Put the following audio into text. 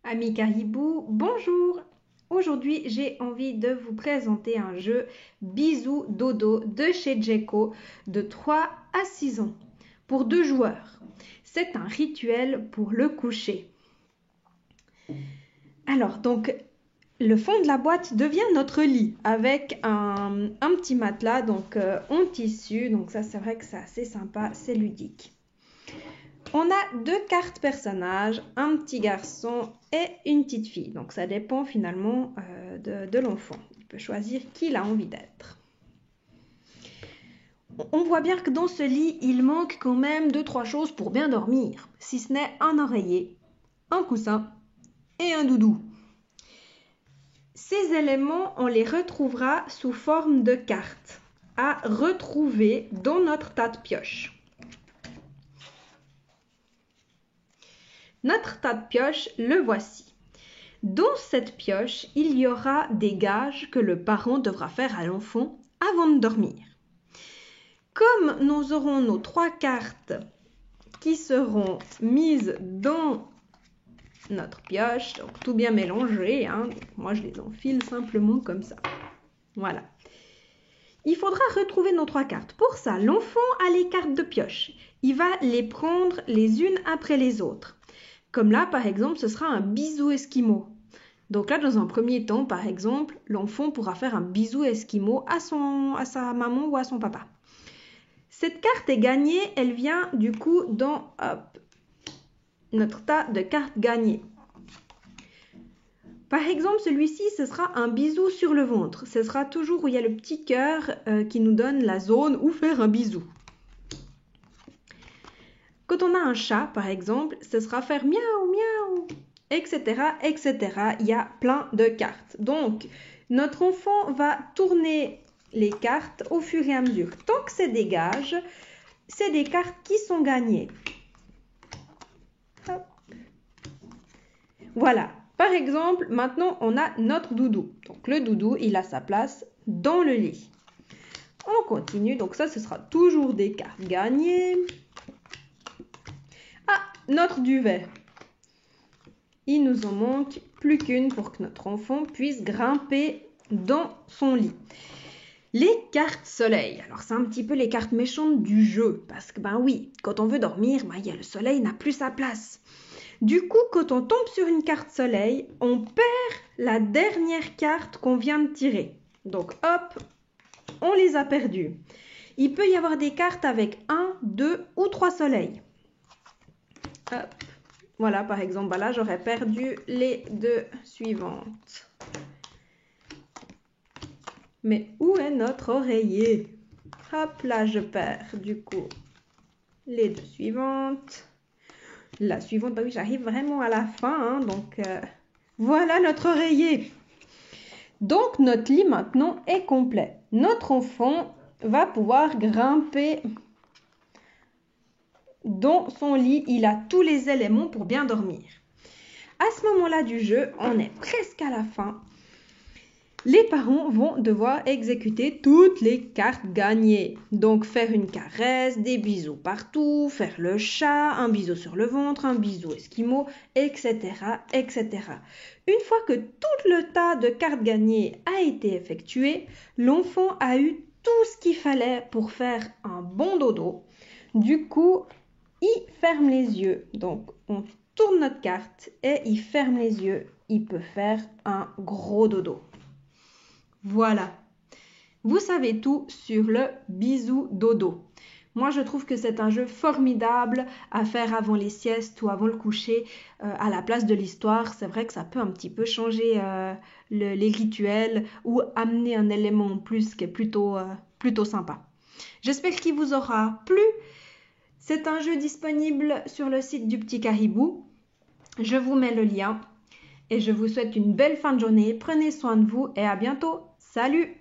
Amis caribou, bonjour! Aujourd'hui, j'ai envie de vous présenter un jeu Bisous Dodo de chez Djeko de 3 à 6 ans pour 2 joueurs. C'est un rituel pour le coucher. Alors, donc, le fond de la boîte devient notre lit avec un petit matelas en tissu. Donc ça, c'est vrai que c'est assez sympa, c'est ludique. On a 2 cartes personnages, un petit garçon et une petite fille. Donc ça dépend finalement de l'enfant. Il peut choisir qui il a envie d'être. On voit bien que dans ce lit, il manque quand même 2-3 choses pour bien dormir. Si ce n'est un oreiller, un coussin et un doudou. Ces éléments, on les retrouvera sous forme de cartes à retrouver dans notre tas de pioches. Notre tas de pioches, le voici. Dans cette pioche, il y aura des gages que le parent devra faire à l'enfant avant de dormir. Comme nous aurons nos 3 cartes qui seront mises dans notre pioche, donc tout bien mélangé, moi je les enfile simplement comme ça. Voilà. Il faudra retrouver nos 3 cartes. Pour ça, l'enfant a les cartes de pioche. Il va les prendre les unes après les autres. Comme là, par exemple, ce sera un bisou esquimau. Donc là, dans un premier temps, par exemple, l'enfant pourra faire un bisou esquimau à sa maman ou à son papa. Cette carte est gagnée, elle vient du coup dans notre tas de cartes gagnées. Par exemple, celui-ci, ce sera un bisou sur le ventre. Ce sera toujours où il y a le petit cœur qui nous donne la zone où faire un bisou. Quand on a un chat, par exemple, ce sera faire miaou, miaou, etc., etc. Il y a plein de cartes. Donc, notre enfant va tourner les cartes au fur et à mesure. Tant que c'est des gages, c'est des cartes qui sont gagnées. Hop. Voilà. Par exemple, maintenant, on a notre doudou. Donc, le doudou, il a sa place dans le lit. On continue. Donc, ça, ce sera toujours des cartes gagnées. Notre duvet. Il nous en manque plus qu'une pour que notre enfant puisse grimper dans son lit. Les cartes soleil. Alors, c'est un petit peu les cartes méchantes du jeu. Parce que, oui, quand on veut dormir, le soleil n'a plus sa place. Du coup, quand on tombe sur une carte soleil, on perd la dernière carte qu'on vient de tirer. Donc, hop, on les a perdues. Il peut y avoir des cartes avec 1, 2 ou 3 soleils. Hop. Voilà, par exemple, là, j'aurais perdu les 2 suivantes. Mais où est notre oreiller? Hop, là, je perds, du coup, les 2 suivantes. La suivante, oui, j'arrive vraiment à la fin, donc voilà notre oreiller. Donc, notre lit, maintenant, est complet. Notre enfant va pouvoir grimper dans son lit, il a tous les éléments pour bien dormir. À ce moment-là du jeu, on est presque à la fin. Les parents vont devoir exécuter toutes les cartes gagnées. Donc faire une caresse, des bisous partout, faire le chat, un bisou sur le ventre, un bisou esquimau, etc., etc. Une fois que tout le tas de cartes gagnées a été effectué, l'enfant a eu tout ce qu'il fallait pour faire un bon dodo. Du coup, il ferme les yeux. Donc, on tourne notre carte et il ferme les yeux. Il peut faire un gros dodo. Voilà. Vous savez tout sur le bisou dodo. Moi, je trouve que c'est un jeu formidable à faire avant les siestes ou avant le coucher à la place de l'histoire. C'est vrai que ça peut un petit peu changer les rituels ou amener un élément en plus qui est plutôt sympa. J'espère qu'il vous aura plu. C'est un jeu disponible sur le site du Petit Caribou. Je vous mets le lien et je vous souhaite une belle fin de journée. Prenez soin de vous et à bientôt. Salut!